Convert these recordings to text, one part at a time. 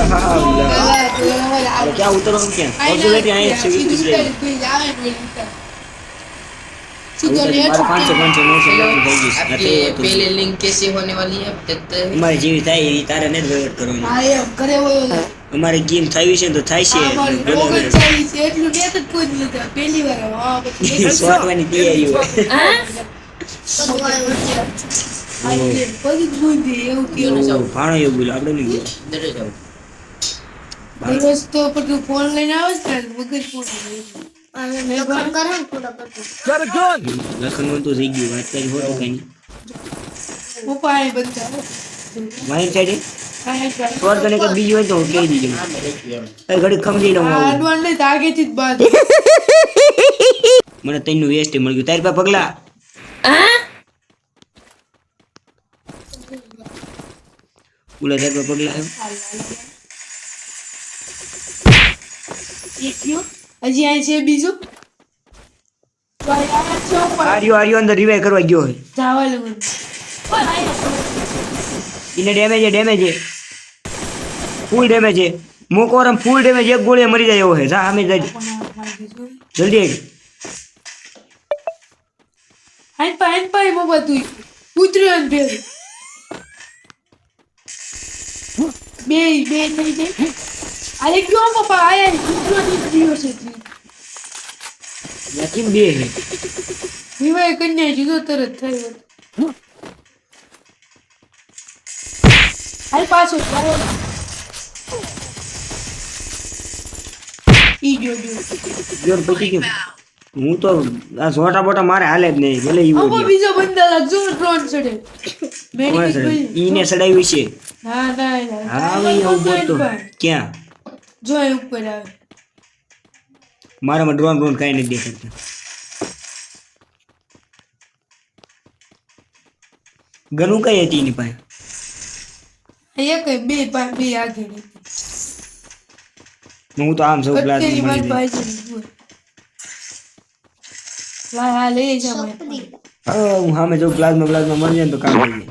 क्या उतरવાનું ક્યાં ઓબ્ઝર્વેટરી અહીં છે मारा 500 900 થઈ ગઈ आपकी पहले लिंक कैसे होने वाली है અમારે જેવી થાય એ તારે ને વહીવટ કરવાનો હા એમ કરે હોય અમારે ગેમ થઈ છે તો થાય છે એટલું ડેટ જ કોઈ નથી પહેલી વાર હા પછી શોર્ટવાની તૈયારી હોય પછી બુદ્ધિ એવું કેવું ભાણો એવું બોલો આપણે નહીં डरे जाओ દિવસ તો બધું ફોન લઈને આવે છે ને મગજ ફોન લખન તો થઈ ગયું વાત કરી હોતો કઈ નહીં પપ્પા એ બધા વાઈન સાઈડે આ શોર્ટ કને કદ બીજી હોય તો કહી દીજો એ ઘડી ખમજી લઉં આવું આડવાન ને આગેથી જ બાદ મને તૈનું વેસ્ટ મળી ગયું તારી પાસે પગલા બોલે તારી પાસે પગલા હજી આ છે બીજું આર્યો અંદર રિવાઇવ કરવા ગયો હોય જાવલ એને ડેમેજ છે ફૂલ ડેમેજ છે મોકોરમ ફૂલ ડેમેજ એક ગોળીએ મરી જાય એવો છે જા સામે જાય જલ્દી હાઈ પાઈ મોબા તું ઉતર્યો ને બે થઈ જાય અરે ક્यों પપ્પા આયા ઉતર્યો દીધો છે યાકી બે હે વિવાહ કન્યા જીતો તરત થયો હાલ પાછો ઈ જો જોર પછી કેમ હું તો આ છોટા બોટા મારે હાલે જ નહીં ભલે ઈ હવે બીજો બંદા લાગજો ડ્રોન ચડે ઈને સડાવ્યું છે ના હા ભાઈ હું બોલતો ક્યાં જો એ ઉપર આવે મારામાં ડ્રોન કાંઈ નથી દેખાતું ગનું કઈ હતી એની પાસે એક બે આગળ હું તો આમ સૌ ક્લાસ કત્તેરી મારી પાસે લા લે જા હું સામે જો પ્લાઝમા મળી જાય ને તો કામ થઈ જાય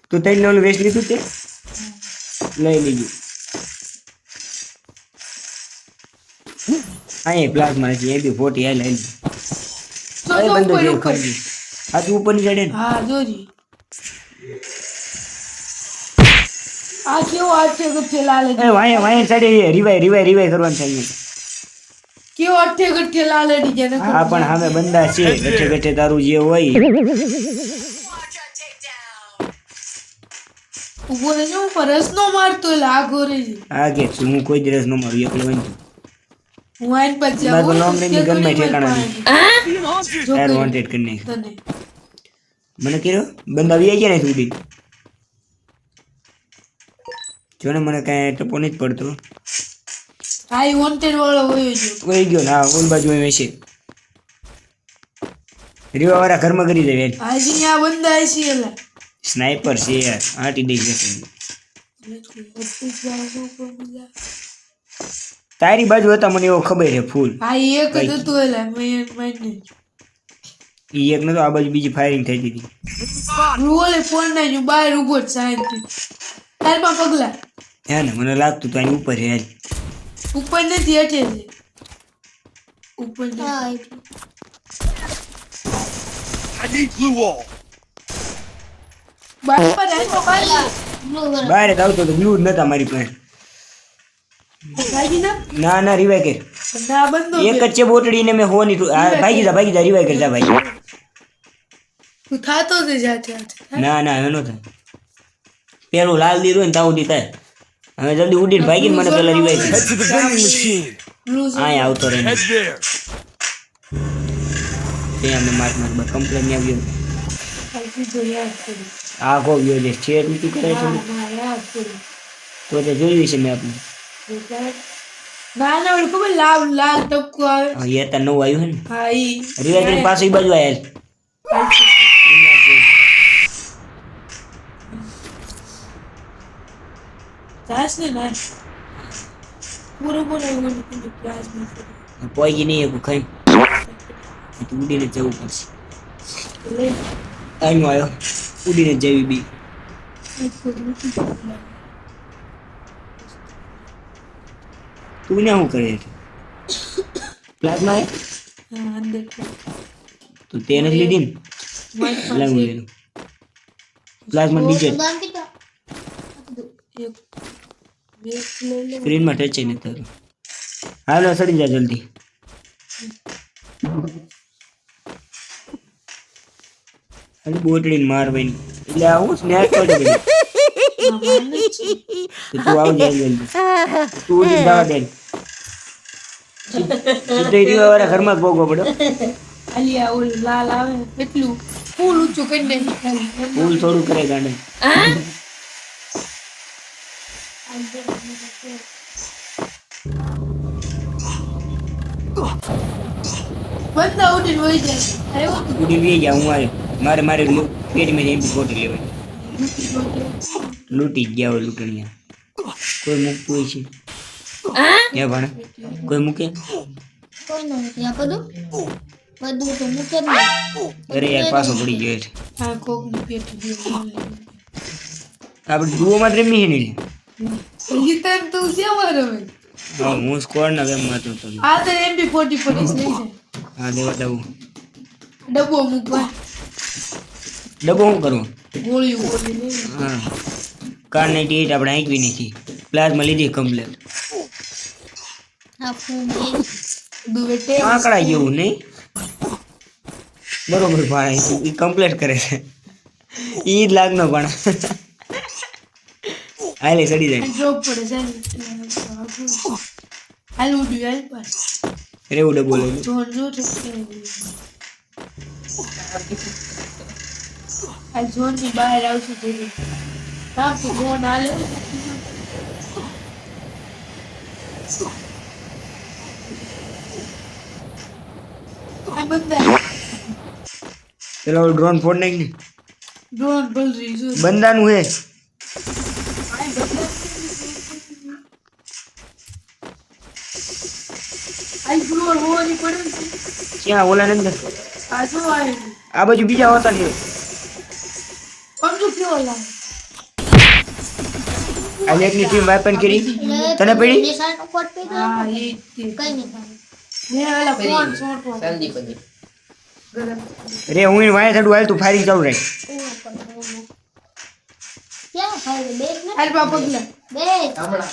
તો તઈ લેવલ વેસ્ટ લીધું તે લઈ લીધું અહીં પ્લાઝમા નથી એ બી 40 લઈ લીધું બંધો જે ખરી આ તું ઉપરની સાઈડે હા જોજી આ કેવો આઠે ગઠ્ઠે લાલ એ વાય સાઈડે રિવાઇવ કરવાનું છે કેવો આઠે ગઠ્ઠે લાલ અડી જાય હા પણ સામે બંદા છે ગઠે તારું જે હોય ઉભો ને જો ઉપર રસ નો મારતો લાગો રે આગે હું કોઈ દિવસ નો મારું એકલો વંજો હું આઈન પર જાઉં મારું નામ લઈને ગન માં ઠેકાણા નહીં એર વોન્ટેડ કરી નાખ તને મને કર્યો બંદા આવી ગયા ને સુધી જોને મને કાંઈ ટપો નથી પડતો આઈ વોન્ટેડ વાળો હોય જો વહી ગયો ના ઓલ બાજુ એ છે રીવા વાળા ઘરમાં કરી દે આજી આ બંદા છે એલા સ્નાઈપર છે યાર આટી દઈ છે તારી બાજુ હતા મને એવો ખબર છે ફૂલ આ એક જ હતું એલા મેં ઈ એક નતો આ બાજુ બીજી ફાયરિંગ થઈ હતી રોલે ફોન ના જો બહાર ઉભો જ સાહેબ તારમાં પગલા હે ને મને લાગતું તો આની ઉપર હે ઉપર નથી હટે છે ઉપર બહાર જ આવતો તો બ્લુ જ નતા મારી પાસે ના રિવાઈ કર એક જ છે બોટડી ને મેં હોની ભાગી જા રિવાઈ કર જા ભાઈ તું થાતો જ જાતે ના એનો થાય પેલું લાલ દીધું ને તાવ દી થાય હવે જલ્દી ઉડીને ભાગીને મને પેલા રિવાઈ કર આય આવતો રહે તે અમે માર કમ્પ્લેન આવ્યો આ કો ગયો છે સ્ટેટ નીતિ કરે છે તો તે જોયું છે મેં આપણે ના ઓલું ખબર લાલ ટપકો આવે હા એ તો નવું આવ્યું હે ને હા ઈ રિવાઈ પાસે ઈ બાજુ આયા જાસ ને ના પૂરો ક્લાસ માં પોઈગી નહીં એવું ખાઈ ઉડીને જવું પડશે ટાઈમ આવ્યો ઉડીને જવી બી તું ને શું કરે છે પ્લાઝમા હે હા અંદર તો તે નથી લીધી ને મારી લાવ પાસે લેનું પ્લાઝમા નીચે એક બે લઈ લે સ્ક્રીનમાં ટચ નથી થતું હાલો સડી જા જલ્દી અરે બોટડીને મારવાની એટલે આવું સ્નેક કરી દે તો તું આવ જાય જલ્દી તું ઉઠી જવા દે સીધો રીવા વાળા ઘરમાં જ ભોગવો પડ્યો અલિયા ઓલું લાલ આવે ને એટલું ફૂલ ઊંચું કરી દે ફૂલ થોડું કરે ગાંડે બધા ઉડીને વહી જાય આવ્યો ઉડી લઈ ગયા હું આવ્યો મારે પેટમાં એમપી ફોટી લેવાની લૂંટી જ ગયા હોય લૂંટણીયા કોઈ મૂકતું હોય છે ક્યાં ભણે કોઈ મૂકે અરે યાર પાછો પડી ગયો છે આ કોકનું પેટ ગયું આપણે ડુઓમાં જ રમી છે ને ગીતા તું શેમાં રમે હા હું સ્કોરના ગેમમાં હતો તો આ તો MP40 લઈ જાય હા દેવા દઉં ડબ્બો મૂકવા ડબ્બો શું કરવું ગોળી લઈ હા કાર 98 આપણે આંકવી નથી પ્લાઝમાં લીધી કમ્પ્લેટ બેટે આંકડા જેવું નહીં બરોબર ભાઈ એ કમ્પ્લેટ કરે છે ઈ જ લાગનો પણ હાલે સડી જાય જોબ પડે છે હાલ ઉડ્યું હાલ પાસ રેવું ડબ્બો લઈ જોન જો છે આ ઝોન ની બહાર આવશે જેવી હા તો ઝોન હાલે આ બંદા પેલો ડ્રોન ફોડ નાખ ને ડ્રોન બોલ રહી છે બંદાનું હે આ ડ્રોન હોવાની પડે ને ક્યાં ઓલા ને અંદર આ જો આવ્યું આ બાજુ બીજા હોતા છે સમજો કેવો લાગે આ એકની ટીમ વાઇપન કરી તને પડી હા એ તે ને ઓલા ફોન છોટો સંદીપ જ. ગરમ રે હું વાય થડું હાલ તું ફાયરિંગ ચાલુ રાખ હાલ બા પગલા હમણાં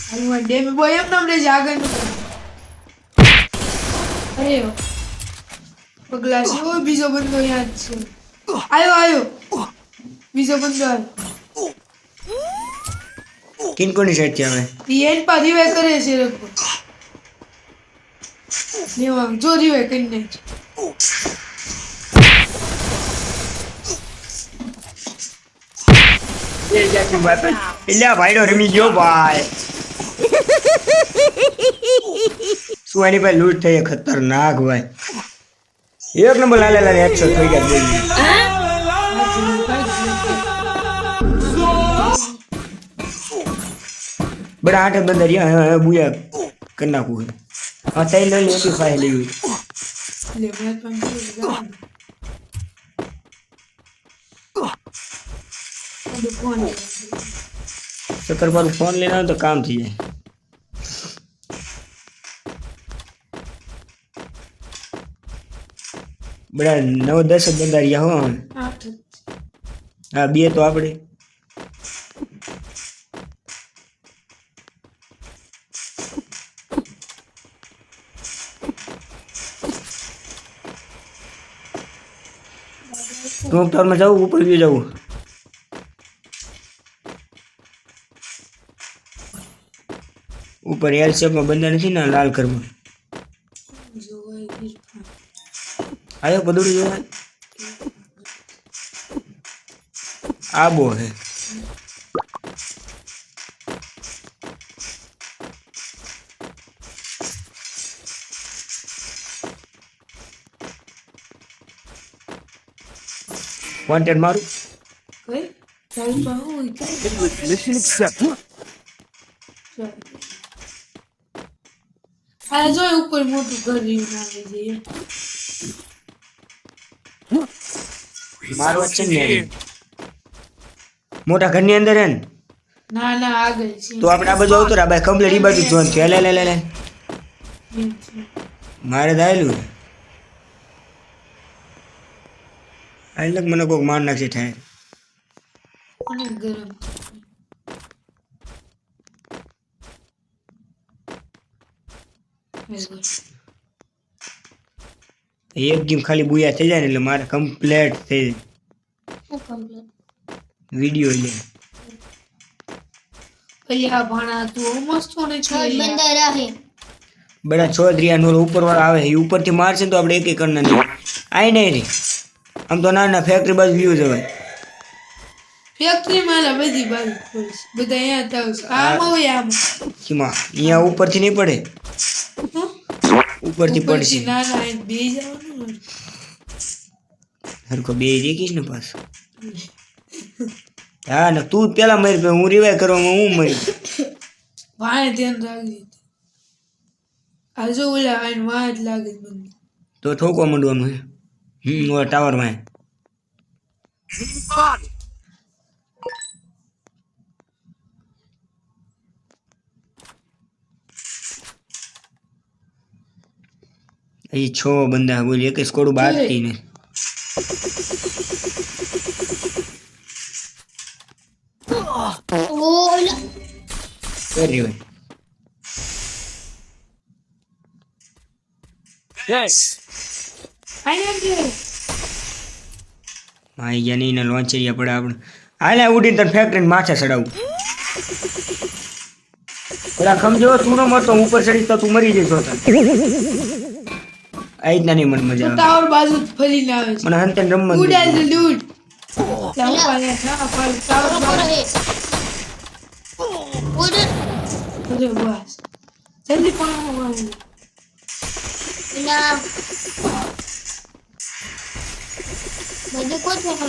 હાલ માં ડેમ બોય એમ નામ લેજે આગળ નું અરે પગલા છે ઓ બીજો બંદો યાદ છે આયો બીજો બંદો આવ્યો કિન કોની સાઈડ છે હવે એન પા રિવાય કરે છે રખો લેવા જો રિવાય કરીને એટલે આ ભાઈડો રમી ગયો ભાઈ શું એની પાસે લૂંટ થઈ ખતરનાક ભાઈ એક નંબર લાલે લાલે 100 થઈ ગયા બોલી બડા આઠ બંદર યા બુયા કરી નાખું હા તઈ લઈ લે ફાઇલ લેવી લે મેં પણ ફોન સત્તર પર ફોન લેના હોય તો કામ થઈ જાય બડા 9-10 બંદર યા હો 8 હા બે તો આપણે ટોક ટાવરમાં જાવું ઉપર બી જાવું ઉપર એલ શેપમાં બંધા નથી ને લાલ કરમાં જોવાય ગીરફા આયો બધું જોવા આબો હે વોન્ટેડ મારું કઈ ચાલ બા હોય કે Mission accepted. આ જો ઉપર મોટું ઘર રીયું આવે છે મારું છે ને મોટા ઘરની અંદર હે ને ના ના આગળ છે તો આપણે આ બાજુ આવતો રે ભાઈ કમ્પ્લીટ ઈ બાજુ જોન છે લે લે લે લે મારે દાયલું આઈ લગ મને કોક માર નાખશે થાય અને ગરમ એક ગેમ ખાલી બુયા થઈ જાય ને એટલે મારે કમ્પ્લીટ થઈ વિડિયો લે ભૈયા ભાણા તું મસ્ત હોને છે બડા ચૌધરી નો ઉપર વાળા આવે એ ઉપરથી મારશે તો આપણે એક એક કરના નહીં આઈ નહીં રે આમ તો ના ફેક્ટરી બાજુ વ્યૂ જવાય ફેક્ટરી માં બધી બાજુ બધા અહીંયા થાવ આમાં હોય આમાં કીમાં અહીંયા ઉપરથી નહીં પડે ઉપરથી પડશે ના ના એ બે જવાનું હરકો બે દેખીશ ને પાસ હા ને તું જ પેલા મરી હું રિવાય કરવામાં હું મરી વાય ધ્યાન રાખજે આ જો ઓલા આઈને વાય જ લાગે છે મને તો ઠોકવા માંડવાનું હે ઓલા ટાવર માં એ 6 બંદા બોલી એક સ્કોડ બાકી ને કરી હોય Yes. આઈને કે માઈ ગયા નહીં ને લોન્ચરિયા પડે આપણે હાલે ઉડીને તને ફેક્ટરી માથે ચડાવું પેલા ખમજો તું ન મરતો ઉપર ચડીશ તો તું મરી જઈશ હોતા આઈ જ નહીં મને મજા આવે ટાવર બાજુ ફરીને આવે છે મને હંતે રમવા ઉડાલ દે લૂટ લાવ પાલે ના પાલ ટાવર બાજુ અરે બસ જલ્દી પણ આવે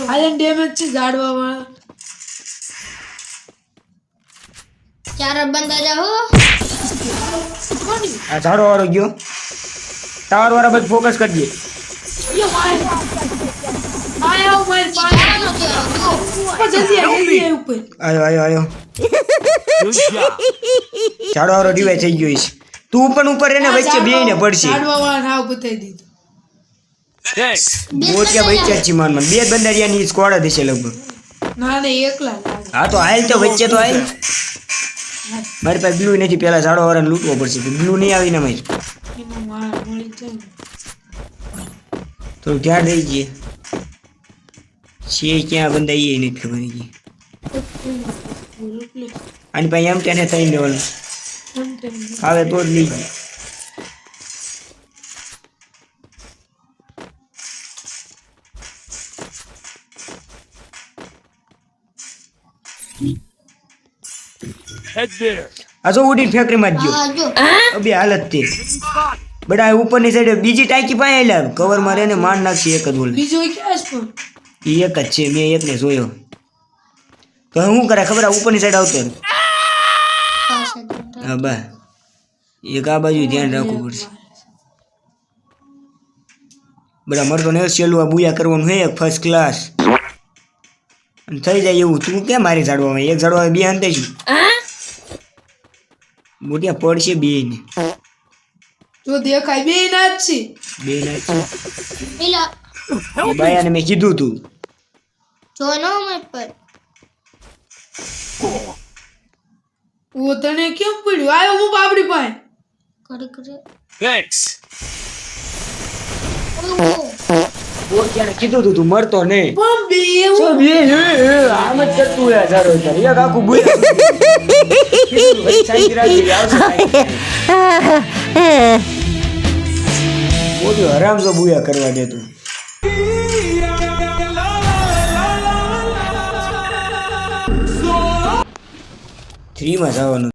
આયન ડેમેજ છે ઝાડવા વાળા ચાર બંદા જાઓ આ ઝાડો વાળો ગયો ટાવર વાળા બધું ફોકસ કરજે યો આય આયો માર પાય જલ્દી જલ્દી ઉપર આયો Good job. ઝાડો વાળો ડિવાઈ થઈ ગયો છે તું પણ ઉપર એને વચ્ચે બેયને પડશે ઝાડવા વાળા નાવ બતાવી દીધું Thanks. બોટિયા વચ્ચે જ માન બે બંદરિયાની સ્કોડ હશે લગભગ ના ને એકલા લાગે હા તો હાલ તો વચ્ચે તો હાલ મારી પાસે બ્લુ નથી પેલા ઝાડો વાળાને લૂંટવો પડશે બ્લુ નહીં આવીને મારી એમાં માર મળી જાય થોડું ધ્યાન રહી જઈએ છે ક્યાં બંદા એ નથી ખબર ગઈ આની પાસે એમ તેને થઈ લેવાનું આવે તો જ લઈ જાય Head there. આ જો ઉડીને ફેક્ટરીમાં જ ગયો જો અબે હાલત તે બડા ઉપરની સાઈડ બીજી ટાંકી પાસે આવેલા કવરમાં રહીને માર નાખશે એક જ બોલે બીજો ક્યાં છે પણ એ એક જ છે મેં એકને જોયો તો હું કરે ખબર આ ઉપરની સાઈડ આવતો રહ્યો. હા બા એક આ બાજુ ધ્યાન રાખવું પડશે બધા મરતો ને સેલું આ બુયા કરવાનું હે ફર્સ્ટ ક્લાસ અને થઈ જાય એવું તું કેમ મારી ઝાડવામાં એક ઝાડવા બે અંતે છું મોટિયા પડશે બે ને જો દેખાય બે ના જ છે બે ના પેલા બાયાને મેં કીધું તું જો નો મત પર ઓ તને કેમ પડ્યું આયો હું બાપડી પાસે કરે કરે Thanks. મોટિયાને કીધું તું તું મરતો નહીં પણ બે એવું આમ જ કરતું યાર સારો એક આખું બુયા મોટું હરામ જો બુયા કરવા દેતું થ્રીમાં જવાનું